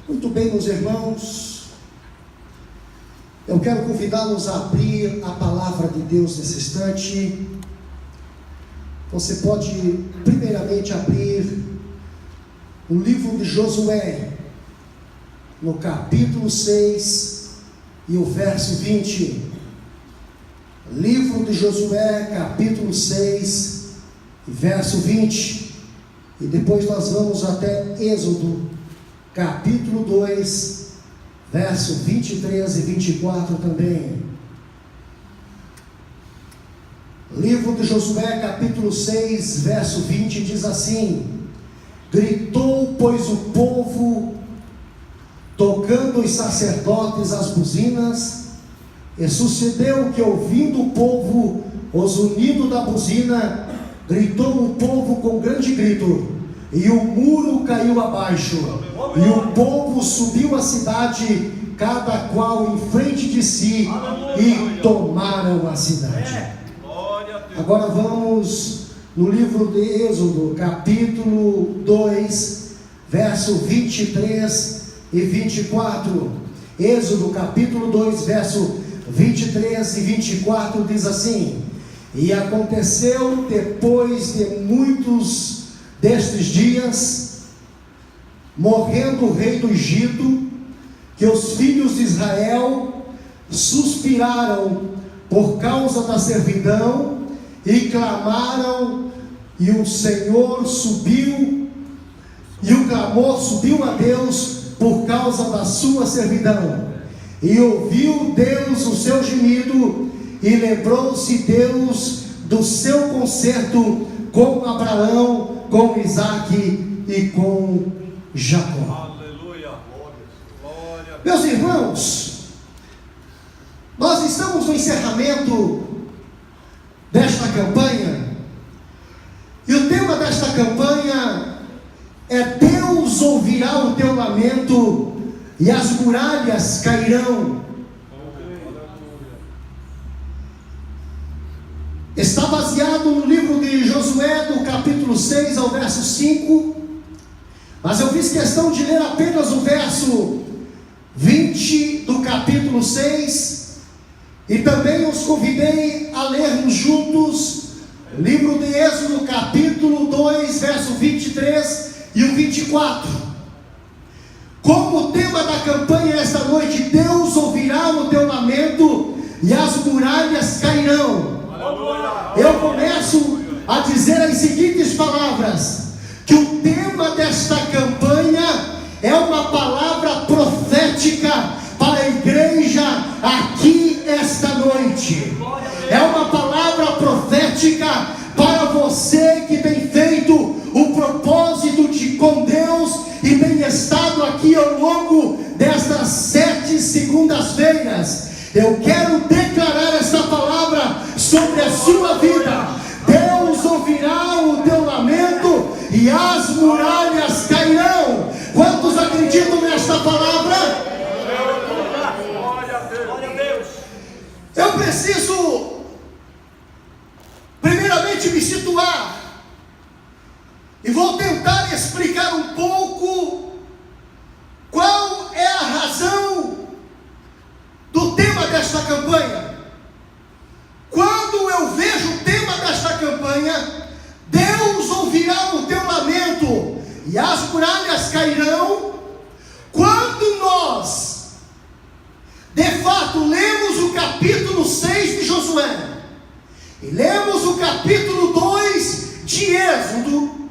Muito bem, meus irmãos, eu quero convidá-los a abrir a palavra de Deus nesse instante. Você pode primeiramente abrir o livro de Josué, no capítulo 6 e o verso 20. Livro de Josué, capítulo 6 e verso 20. E depois nós vamos até Êxodo, capítulo 2, verso 23 e 24 também. Livro de Josué, capítulo 6, verso 20, diz assim: gritou, pois, o povo, tocando os sacerdotes as buzinas, e sucedeu que, ouvindo o povo o zunido da buzina, gritou o povo com grande grito, e o muro caiu abaixo, e o povo subiu a cidade, cada qual em frente de si, e tomaram a cidade. Agora vamos no livro de Êxodo, capítulo 2, verso 23 e 24. Êxodo, capítulo 2, verso 23 e 24, diz assim: e aconteceu depois de muitos destes dias, morrendo o rei do Egito, que os filhos de Israel suspiraram por causa da servidão e clamaram, e o Senhor subiu, e o clamor subiu a Deus por causa da sua servidão, e ouviu Deus o seu gemido, e lembrou-se Deus do seu concerto com Abraão, com Isaque e com Jacó. Aleluia. Glória. Meus irmãos, nós estamos no encerramento desta campanha, e o tema desta campanha é: Deus ouvirá o teu lamento e as muralhas cairão. Está baseado no livro de Josué, do capítulo 6 ao verso 5, mas eu fiz questão de ler apenas o verso 20 do capítulo 6, e também os convidei a lermos juntos o livro de Êxodo, capítulo 2, verso 23 e o 24. Como o tema da campanha esta noite: Deus ouvirá o teu lamento e as muralhas cairão. Eu começo a dizer as seguintes palavras: que o tema desta campanha é uma palavra profética para a igreja aqui esta noite. É uma palavra profética para você que tem feito o propósito com Deus e tem estado aqui ao longo destas 7 segundas-feiras. Eu quero declarar esta palavra sobre a sua vida: Deus ouvirá o teu lamento e as muralhas cairão. Quantos acreditam nesta palavra? Eu preciso primeiramente me situar, e vou tentar explicar um pouco qual é a razão do tema desta campanha. Quando eu vejo o tema desta campanha, Deus ouvirá o teu lamento e as muralhas cairão, quando nós de fato lemos o capítulo 6 de Josué e lemos o capítulo 2 de Êxodo,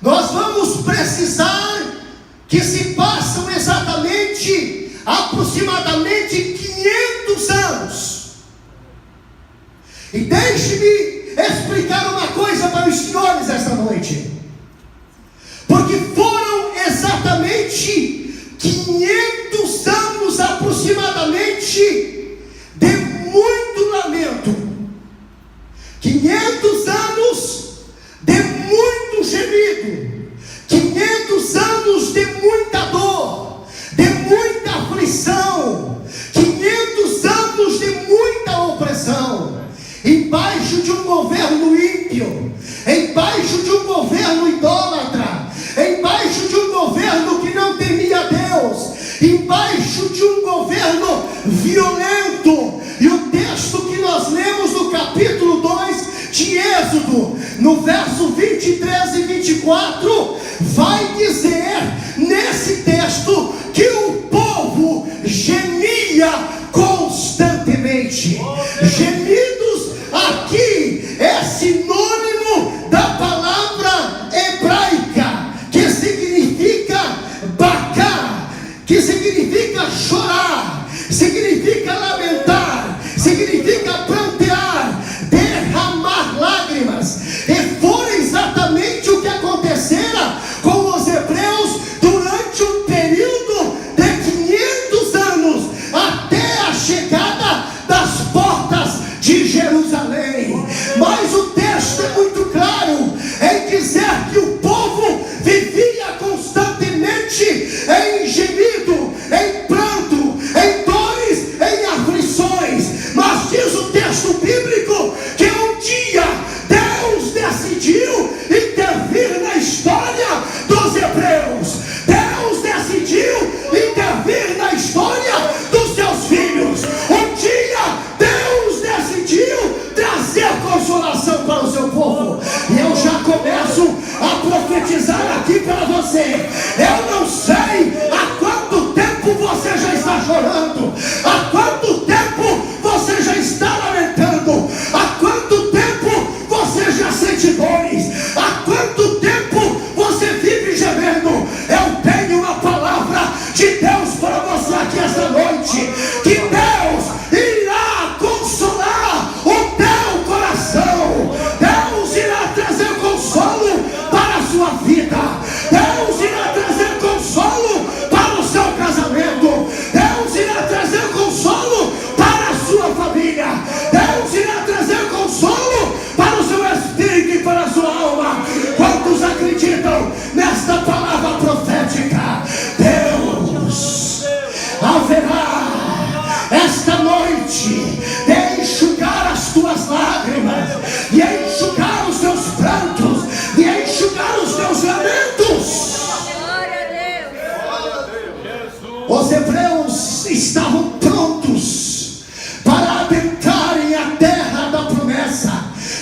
nós vamos precisar que se passam aproximadamente 500 anos. E deixe-me explicar uma coisa para os senhores esta noite, porque foram exatamente 500 anos aproximadamente de muito lamento, 500 anos de muito gemido, 500 anos de muita dor, de muita aflição, 500 anos de muita opressão, embaixo de um governo ímpio, embaixo de um governo idólatra, embaixo de um governo que não temia Deus, violento. E o texto que nós lemos no capítulo 2 de Êxodo, no verso 23 e 24, vai dizer nesse texto que o povo gemia constantemente. Gemidos aqui é sinônimo da palavra hebraica, que significa bacar, que significa chorar, significa lamentar, significa prantear, derramar lágrimas. E foi exatamente o que acontecera com os hebreus durante um período de 500 anos, até a chegada das portas de Jerusalém. Mas o texto é muito claro em dizer que o povo vivia constantemente em gemido, em pranto, em dores, em aflições. Mas diz o texto bíblico que um dia Deus decidiu intervir na história dos hebreus. Deus decidiu intervir na história dos seus filhos. Um dia Deus decidiu trazer consolação para o seu povo. E eu já começo a profetizar aqui para você. Eu não sei há quanto tempo você já está chorando, há quanto tempo você já está lamentando, há quanto tempo você já sente dores, há quanto tempo você vive gemendo. Eu tenho uma palavra de Deus para você aqui esta noite, que Deus irá consolar o teu coração. Deus irá trazer consolo para a sua vida. Deus irá trazer consolo para o seu casamento. Deus irá trazer consolo para a sua família. Deus irá trazer consolo para o seu espírito e para a sua alma. Quantos acreditam nesta palavra profética? Deus haverá esta noite de enxugar as tuas lágrimas, de enxugar os teus prantos, de enxugar os teus lamentos. Os hebreus estavam prontos para adentrarem a terra da promessa,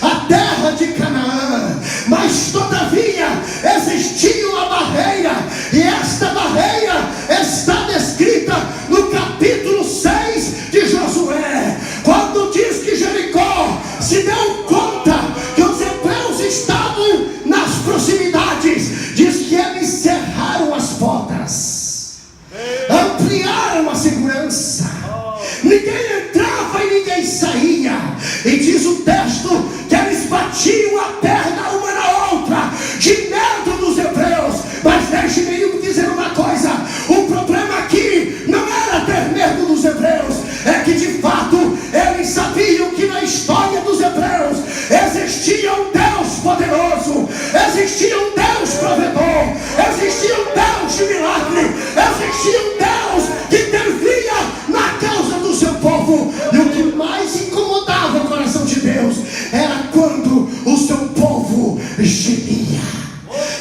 a terra de Canaã. Mas todavia existia uma barreira, e esta barreira está descrita no capítulo 6 de Josué, quando diz que Jericó se deu conta que os hebreus estavam nas proximidades. Diz que eles cerraram as portas, ampliaram a segurança, ninguém entrava e ninguém saía. E diz o texto que eles batiam a perna uma na outra, de medo dos hebreus. Mas deixe-me dizer uma coisa: o problema aqui não era ter medo dos hebreus, é que de fato eles sabiam que na história dos hebreus existia um Deus poderoso, existia um Deus provedor, existia um Deus de milagre, existia um Deus que intervia na causa do seu povo. E o que mais incomodava o coração de Deus era quando o seu povo gemia,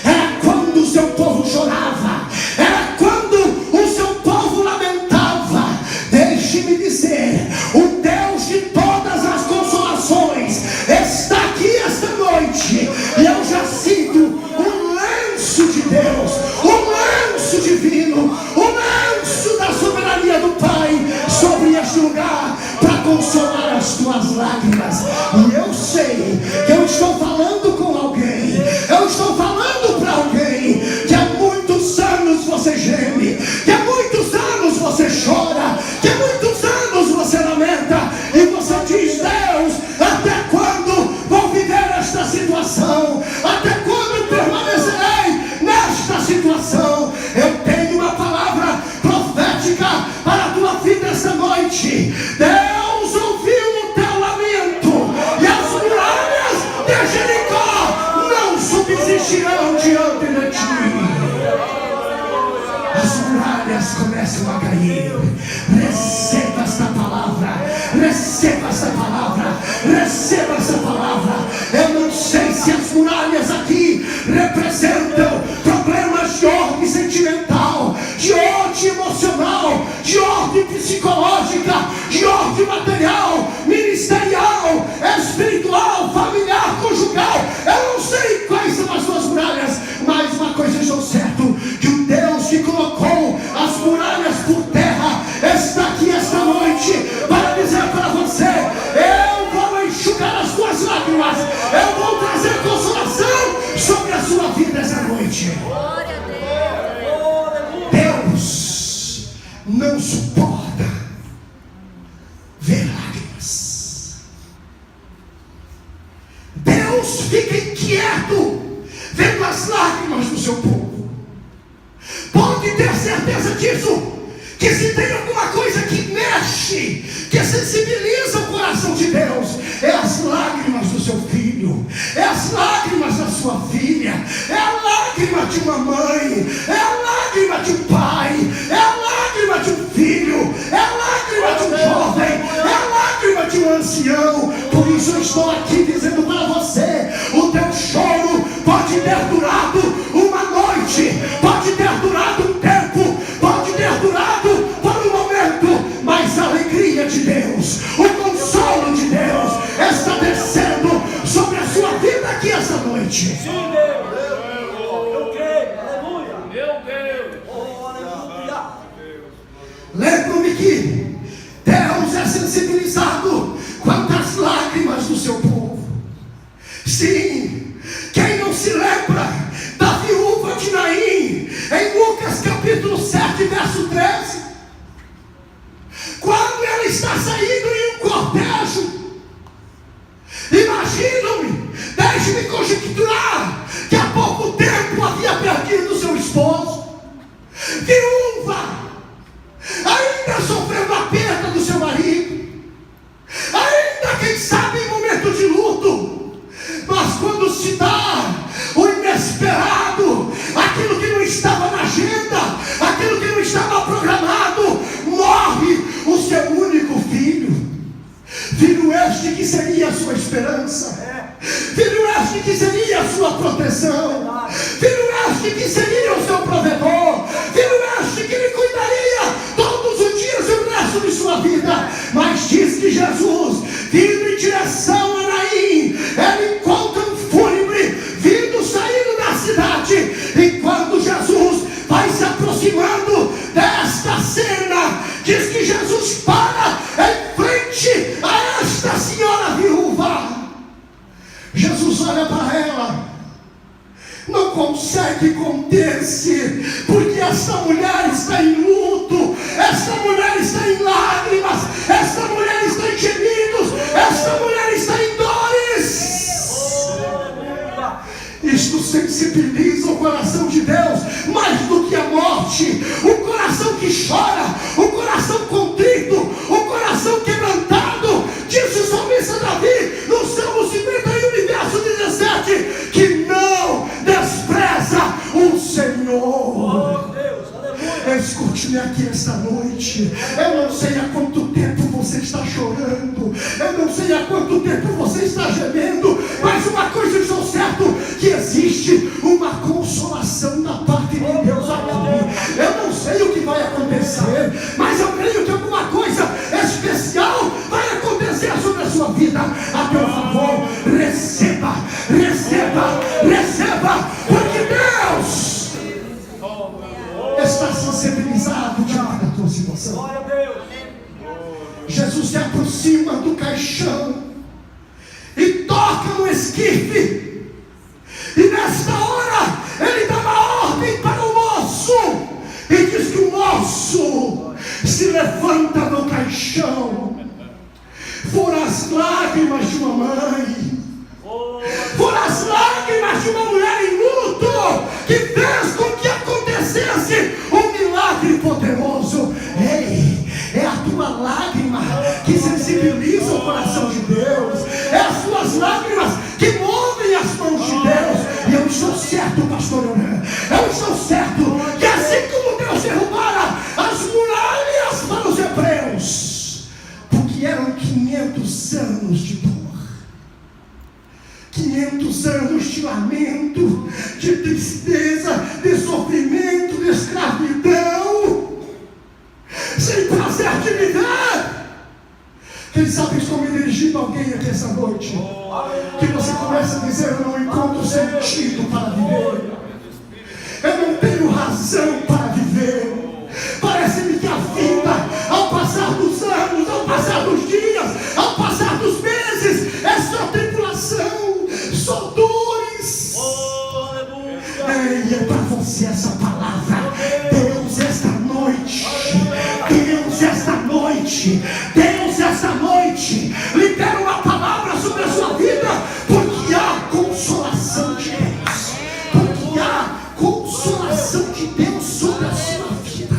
era quando o seu povo chorava, era quando o seu povo lamentava. Deixe-me dizer, o Deus de todas as consolações está aqui esta noite, e eu já sinto um lenço de Deus, um lenço divino, um lenço da soberania do Pai sobre este lugar, para consolar as tuas lágrimas. E eu sei que eu estou falando com alguém, eu estou falando para alguém que há muitos anos você geme, que há muitos anos você chora, que há muitos anos você lamenta, e você diz: Deus, até quando vou viver esta situação? Até quando permanecerei nesta situação? Eu tenho uma palavra profética para a tua vida esta noite. Deus ouviu o teu lamento, e as muralhas de Jericó não subsistirão diante de ti. As muralhas começam a cair. Receba esta palavra, receba esta palavra, receba esta palavra. Eu não sei se as muralhas aqui representam problemas de ordem sentimental, de ordem emocional, de ordem psicológica, psicológica, de ordem material, ministerial, espiritual, familiar, conjugal. Eu não sei quais são as suas muralhas, mas uma coisa eu estou certo, que o Deus que colocou as muralhas por terra está aqui esta noite para dizer para você: eu vou enxugar as suas lágrimas, eu vou trazer consolação sobre a sua vida esta noite. Deus não suporta ver lágrimas. Deus fica inquieto vendo as lágrimas do seu povo. Pode ter certeza disso, que se tem alguma coisa que mexe, que sensibiliza o coração de Deus, é as lágrimas do seu filho, é as lágrimas da sua filha, é a lágrima de uma mãe, é a lágrima de um pai, é a lágrima de um filho, é a lágrima de um jovem, é a lágrima de um ancião. Por isso eu estou aqui dizendo para você: o teu choro pode ter durado uma noite, pode ter durado um tempo, pode ter durado por um momento, mas a alegria de Deus, o consolo de Deus está descendo sobre a sua vida aqui essa noite. Sim, Deus. Eu creio. Aleluia. Meu Deus. Oh, aleluia. Lembro-me que Deus é sensibilizado quanto às lágrimas do seu povo. Sim, quem não se lembra da viúva de Naim, em Lucas capítulo 7, verso 13, quando ela está saindo em um cortejo, imagino-me, deixe-me conjecturar, que há pouco tempo havia perdido seu esposo, viúva, ainda sofrendo a perda do seu marido, ainda quem sabe em momento de luto, mas quando se dá o inesperado, aquilo que não estava na agenda, aquilo que não estava programado, morre o seu único filho. Filho este que seria a sua esperança, filho este que seria a sua proteção, filho este que seria o seu provedor, filho este que lhe cuidaria todos os dias e o resto de sua vida. Mas diz que Jesus, vindo em direção a Naim, ele encontra um fúnebre vindo, saindo da cidade, e quando Jesus vai se aproximando desta cena, diz que Jesus para em frente a esta senhora viúva. Jesus olha para ela, não consegue conter-se, porque esta mulher está em luto, esta mulher está em lágrimas, esta mulher está em gemidos, esta mulher está em dores. Isto sensibiliza o coração de Deus mais do que a morte. O coração que chora, o coração contrito, o coração quebrantado. Disse o salmista Davi no Salmo 51, verso 17, que não despreza o Senhor. Escute-me aqui esta noite. Eu não sei há quanto tempo você está chorando, eu não sei há quanto tempo você está gemendo, mas uma coisa eu estou certo, que existe uma consolação da parte de Deus aqui. Eu não sei o que vai acontecer, mas eu creio que alguma coisa especial vai acontecer sobre a sua vida. A teu favor, receba, receba, receba, porque Deus está sensibilizado diante da tua situação. Glória a Deus. Jesus se aproxima do caixão e toca no esquife, e nesta hora ele dá uma ordem para o moço, e diz que o moço se levanta no caixão. Foram as lágrimas de uma mãe, foram as lágrimas de uma mulher em luto, que fez com que acontecesse um milagre poderoso. Ei, é a tua lágrima que sensibiliza o coração de Deus, é as tuas lágrimas que movem as mãos de Deus. E eu estou certo, pastor Leonel, eu estou certo que assim como Deus derrubara as muralhas para os hebreus, porque eram 500 anos de dor, 500 anos de lamento, de tristeza, de sofrimento, de escravidão, sem prazer de Quem sabe estou me dirigindo a alguém aqui essa noite, que você começa a dizer: eu não encontro sentido para viver, eu não tenho razão para viver. Parece-me que a vida, ao passar dos anos, ao passar dos dias, ao passar dos meses, é só tribulação, só dores. É para você essa palavra. Deus esta noite, Deus esta noite, Deus esta noite libera uma palavra sobre a sua vida, porque há consolação de Deus, porque há consolação de Deus sobre a sua vida.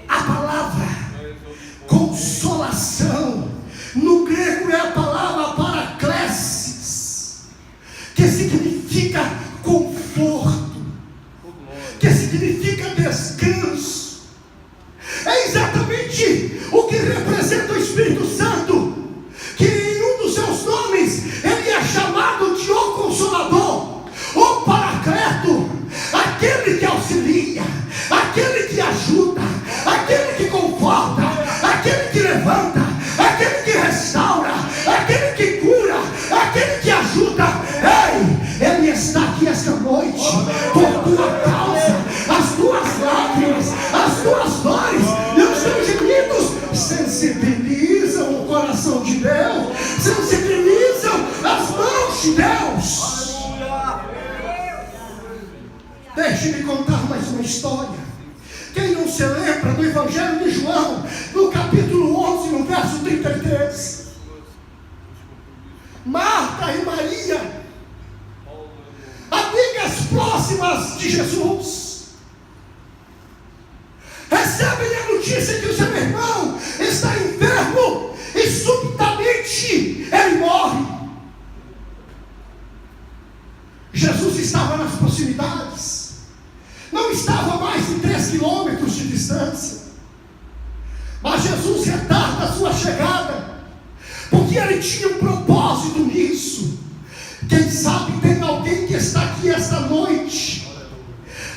A palavra consolação no grego é a palavra paraclesis, que significa conforto, que significa descanso. É exatamente o que representa o Espírito Santo, que em um dos seus nomes ele é chamado de o Consolador, o Paracleto, aquele que auxilia, aquele que ajuda, aquele que conforta, aquele que levanta, aquele que restaura, aquele que cura, aquele que ajuda. Ei, ele está aqui esta noite por tua causa. As tuas lágrimas, as tuas dores e os teus gemidos sensibilizam o coração de Deus, sensibilizam as mãos de Deus. Deixe-me contar mais uma história. Quem não se lembra do Evangelho de João, no capítulo 11, no verso 33? Marta e Maria, amigas próximas de Jesus, recebem a notícia que o seu irmão está enfermo e subitamente ele morre. Jesus estava nas proximidades, não estava mais de 3 quilômetros de distância, mas Jesus retarda a sua chegada, porque ele tinha um propósito nisso. Quem sabe tem alguém que está aqui esta noite,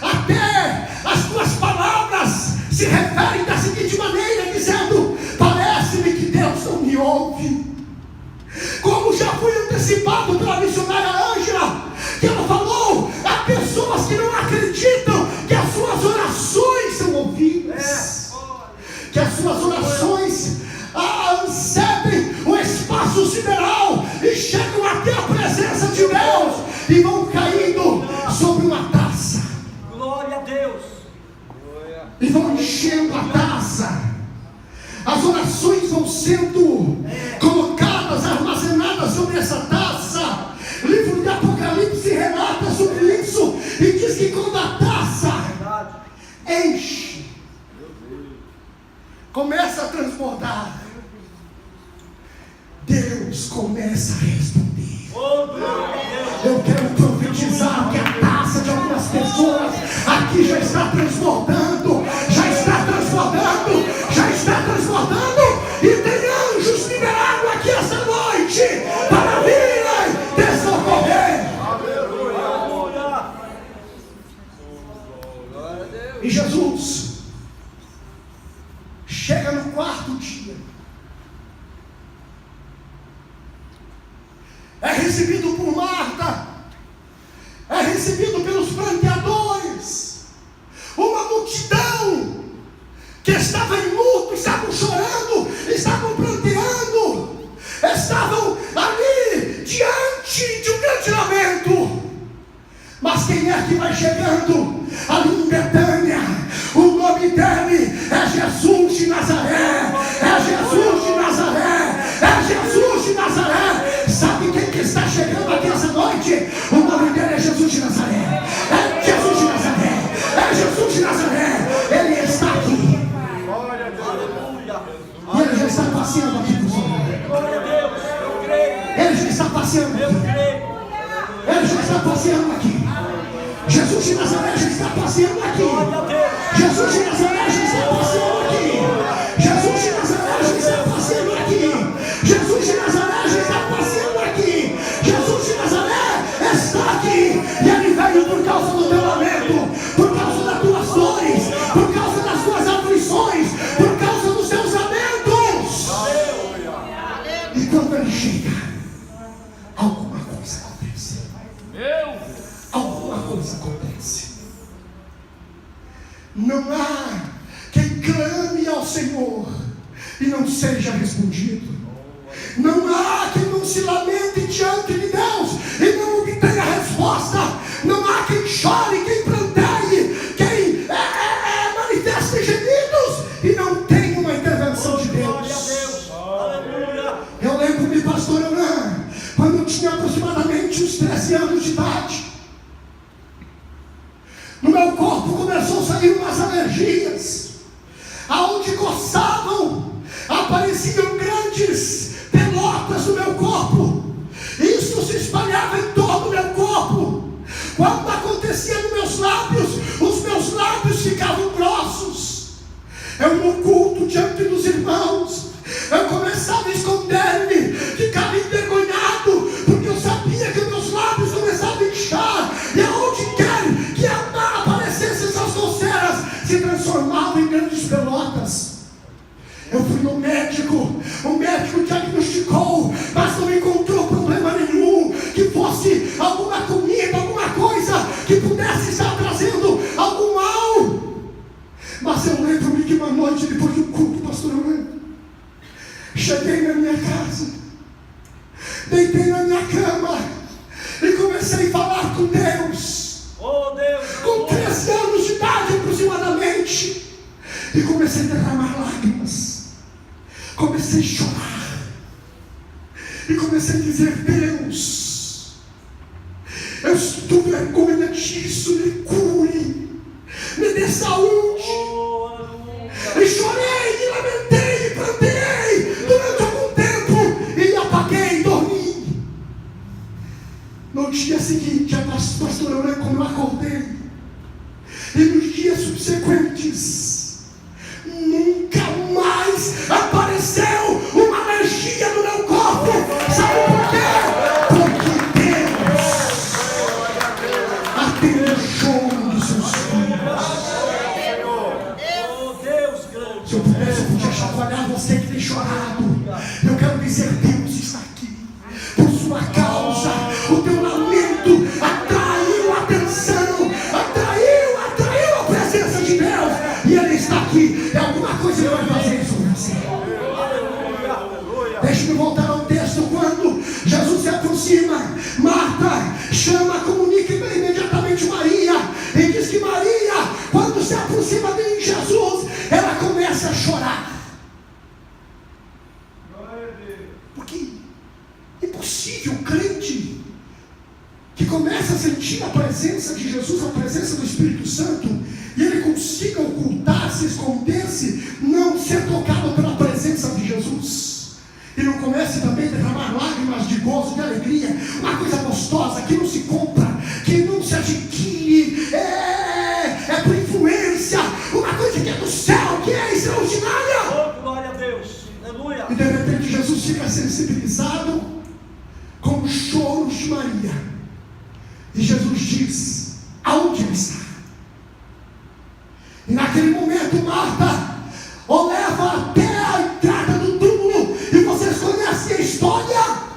até as tuas palavras se referem da seguinte maneira, dizendo: parece-me que Deus não me ouve. Como já foi antecipado pela missionária Ângela, que ela falou, há pessoas que não acreditam que as suas orações são ouvidas, que as suas orações excedem o espaço sideral e chegam até a presença de Deus e vão caindo sobre uma taça. Glória a Deus. E vão enchendo a taça. As orações vão sendo colocadas, armazenadas sobre essa taça. O livro de Apocalipse relata sobre isso e diz que quando a taça enche, começa a transbordar, Deus começa a responder. Eu quero profetizar que a taça de algumas pessoas aqui já está transbordando, já está transbordando, já está transbordando, e tem anjos liberados aqui esta noite para virem te socorrer. E Jesus chega no 4º dia, é recebido por Marta, é recebido pelos pranteadores, uma multidão que estava em luto, estavam chorando, estavam pranteando, estavam ali diante de um grande lamento. Mas quem é que vai chegando ali em Betânia? O nome dele é Jesus de Nazaré, é Jesus de Nazaré, é Jesus de Nazaré. Sabe quem que está chegando aqui essa noite? O nome dele é Jesus de Nazaré, é Jesus de Nazaré, é Jesus de Nazaré. Ele está aqui, e ele já está passeando aqui por você. Glória a Deus. Eu creio. Ele já está passeando Eu aqui, creio. ele já está passeando aqui. Jesus de Nazaré já está passeando aqui. Jesus de Nazaré já está passeando aqui. Jesus de Nazaré já está passeando aqui. Jesus de Nazaré já está passeando aqui. Jesus de Nazaré está aqui. E ele veio por causa do teu lamento, por causa das tuas dores, por causa das tuas aflições, por causa dos teus Não há quem clame ao Senhor e não seja respondido. Não há quem não se lamente diante de Deus e não obtenha resposta. Não há quem chore, quem planteie, quem manifeste gemidos e não tenha uma intervenção de Deus. Eu lembro-me, pastor Abraham, quando eu tinha aproximadamente uns 13 anos de idade, no meu corpo começou a sair umas alergias, aonde coçavam, apareciam grandes pelotas no meu corpo. Isso se espalhava em todo o meu corpo. Quando acontecia nos meus lábios, os meus lábios ficavam grossos. Eu no culto diante dos irmãos, eu começava a esconder-me, ficava envergonhado, porque eu sabia que meus lábios começavam a inchar, e aonde quer que aparecessem essas coceiras, se transformavam em grandes pelotas. Eu fui no médico, o médico diagnosticou, mas não encontrou problema nenhum, que fosse alguma comida, alguma coisa que pudesse estar trazendo algum mal. Mas eu lembro-me de uma noite depois do culto, pastor Orlando, cheguei na minha casa, deitei na minha cama e comecei a falar com Deus. Oh, Deus, com 13 anos de idade aproximadamente, e comecei a derramar lágrimas, comecei a chorar e comecei a dizer: Deus, eu sinto vergonha disso, me cure, me dê saúde. E chorei, me lamentei, me plantei durante algum tempo e apaguei, dormi. No dia seguinte, a pastora Aurélio, como eu acordei, e nos dias subsequentes, nunca mais apareceu uma alergia no meu corpo. Sabe por quê? Porque Deus atende o choro dos seus filhos. Se eu pudesse, eu podia chacoalhar você que tem chorado. Eu quero dizer: Deus está aqui. Por sua causa, o teu lamento atraiu a atenção, atraiu a presença de Deus. E Ele está aqui. É alguma coisa que Ele vai fazer sobre você. Deixe-me voltar ao texto. Quando Jesus se aproxima, Marta chama, comunica imediatamente Maria, e diz que Maria, quando se aproxima de Jesus, ela começa a chorar. Porque é impossível um crente que começa a sentir a presença de Jesus, a presença do Espírito Santo, e ele consiga ocultar-se, esconder-se, não ser tocado pela presença de Jesus. E não comece também a derramar lágrimas de gozo, de alegria, uma coisa gostosa que não se compra, que não se adquire, é por influência, uma coisa que é do céu, que é extraordinária. Oh, glória a Deus, aleluia. E de repente Jesus fica sensibilizado com os choros de Maria, e Jesus diz: aonde ele está? E naquele momento Marta o leva até a entrada do túmulo, e vocês conhecem a história,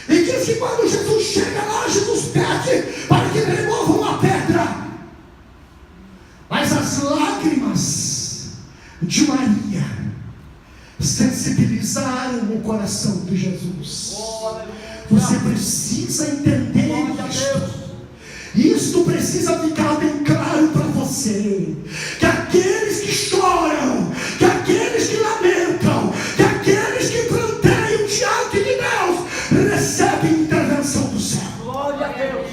e diz que quando Jesus chega lá, Jesus pede para que removam a pedra, mas as lágrimas de Maria sensibilizaram o coração de Jesus. Você precisa entender isto precisa ficar bem claro para você, que aqueles que choram, que aqueles que lamentam, que aqueles que planteiam diante de Deus, recebem intervenção do céu. Glória a Deus,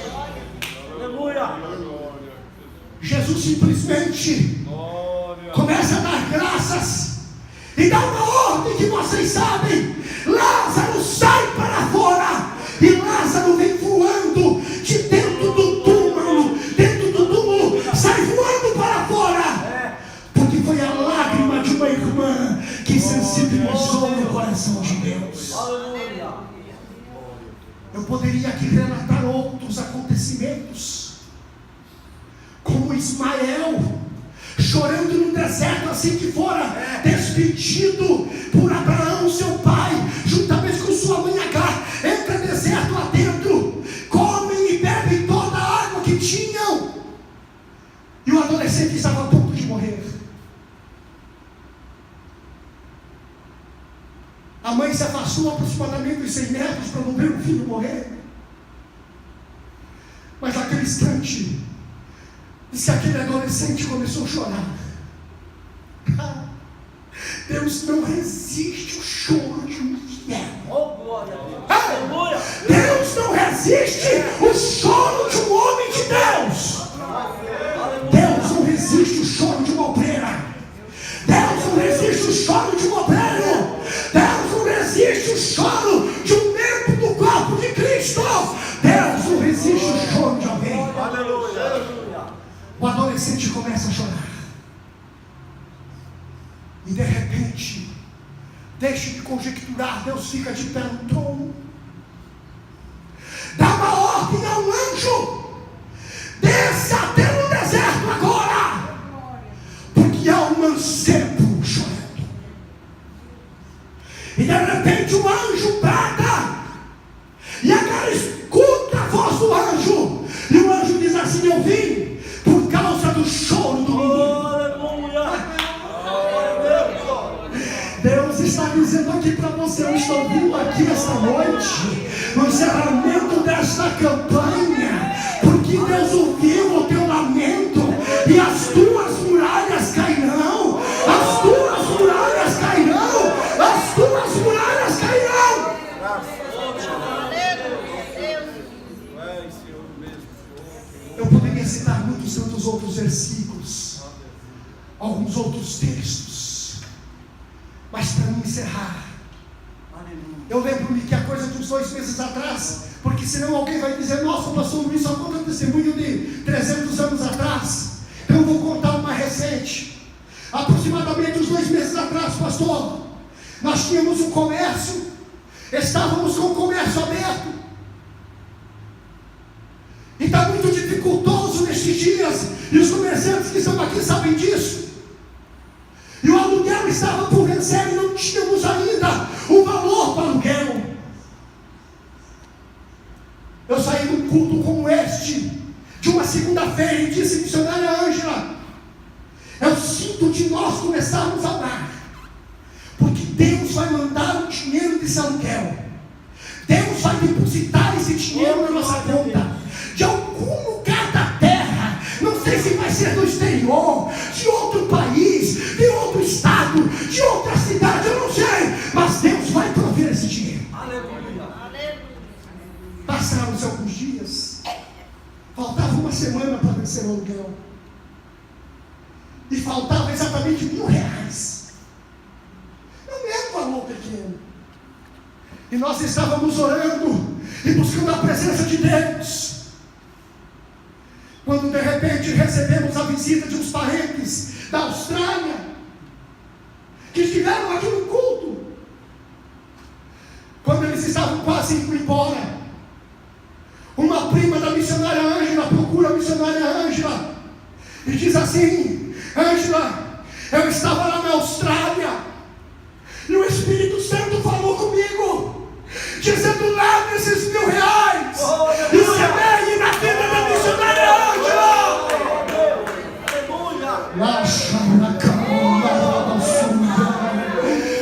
aleluia. Jesus simplesmente começa a dar graças e dá uma ordem que vocês sabem: Lázaro, sai para fora. E Lázaro vem voando de dentro do túmulo, sai voando para fora, porque foi a lágrima de uma irmã que sensibilizou no coração de Deus. Eu poderia aqui relatar outros acontecimentos, como Ismael chorando no deserto assim que fora despedido por Abraão, seu pai, juntamente com sua mãe Agar. Entra deserto lá dentro, comem e bebem toda a água que tinham, e o adolescente estava a ponto de morrer. A mãe se afastou aproximadamente uns 100 metros para não ver o filho morrer. Mas naquele instante, disse que aquele adolescente começou a chorar. Deus não resiste o choro de um fiel. Oh, glória a Deus. Deus não resiste o choro de um homem de Deus. Deus não resiste o choro de uma obreira. Deus não resiste o choro de um obreiro. Deus não resiste o choro de um membro do corpo de Cristo. Deus não resiste o choro de alguém. O adolescente começa a chorar. E de repente, deixe de conjecturar, Deus fica de pé no trono. Dá uma ordem a um anjo: desça até no deserto agora, porque há um mancebo chorando. E de repente o anjo brada, e agora escuta a voz do anjo, e o anjo diz assim: eu vim por causa do choro do menino. Deus está dizendo aqui para você: eu estou vindo aqui esta noite, no encerramento desta campanha, porque Deus ouviu o teu lamento, e as tuas muralhas cairão, as tuas muralhas cairão, as tuas muralhas cairão. Eu poderia citar muitos tantos outros versículos, alguns outros textos, mas para não encerrar, eu lembro-me que a coisa de uns 2 meses atrás, porque senão alguém vai dizer: nossa, pastor Luiz só conta testemunho de 300 anos atrás. Eu vou contar uma recente. Aproximadamente uns 2 meses atrás, pastor, nós tínhamos um comércio, estávamos com o comércio aberto, e está muito dificultoso nestes dias, e os comerciantes que estão aqui sabem disso. E o aluguel estava por vencer e não tínhamos ainda o valor para o aluguel. Eu saí de um culto como este, de uma segunda-feira, e disse: missionária Ângela, eu sinto de nós começarmos a orar, porque Deus vai mandar o dinheiro desse aluguel. Deus vai depositar esse dinheiro na nossa conta, de algum lugar da terra. Não sei se vai ser do exterior, de outro país, de outro estado, de outra cidade, eu não sei, mas Deus vai prover esse dinheiro. Aleluia. Passaram-se alguns dias, faltava uma semana para vencer o aluguel, e faltava exatamente R$1.000. Não é um valor pequeno. E nós estávamos orando e buscando a presença de Deus, quando de repente recebemos a visita de uns parentes da Austrália, que estiveram aqui no culto. Quando eles estavam quase indo embora, uma prima da missionária Ângela procura a missionária Ângela e diz assim: Ângela, eu estava lá na Austrália, e o Espírito Santo falou comigo, dizendo: leve esses R$1.000 e semeie na vida da missionária Ângela.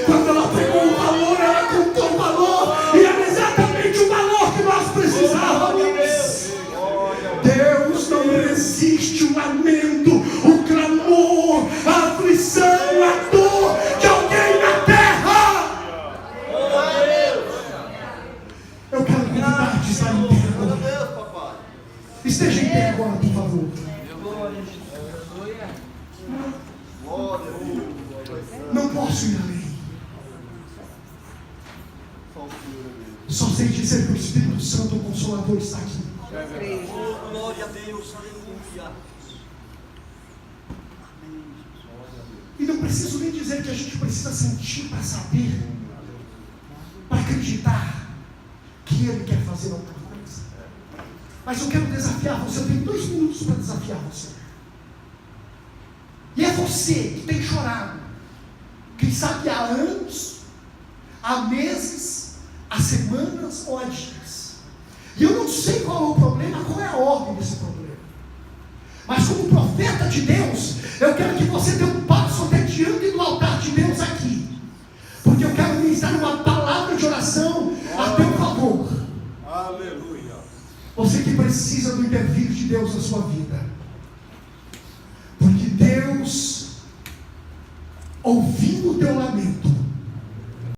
Quando ela pegou o valor, ela contou o valor, e era exatamente o valor que nós precisávamos. Deus não resiste o lamento, o clamor, a aflição, a dor de alguém na terra. Eu quero convidar-te a estar em pé agora. Esteja em pé agora, por favor. Não posso ir além. Só sei dizer que o Espírito Santo, o Consolador, está aqui. Glória a Deus, aleluia. E não preciso nem dizer que a gente precisa sentir para saber, para acreditar que Ele quer fazer alguma coisa. Mas eu quero desafiar você. Eu tenho 2 minutos para desafiar você. E é você que tem chorado, quem sabe há anos, há meses, há semanas ou há dias. E eu não sei qual é o problema, qual é a ordem desse problema. Mas como profeta de Deus, Eu quero que você dê um passo até diante do altar de Deus aqui, porque eu quero ministrar uma palavra de oração a teu favor. Aleluia. Você que precisa do intervir de Deus na sua vida, porque Deus, ouvindo o teu lamento,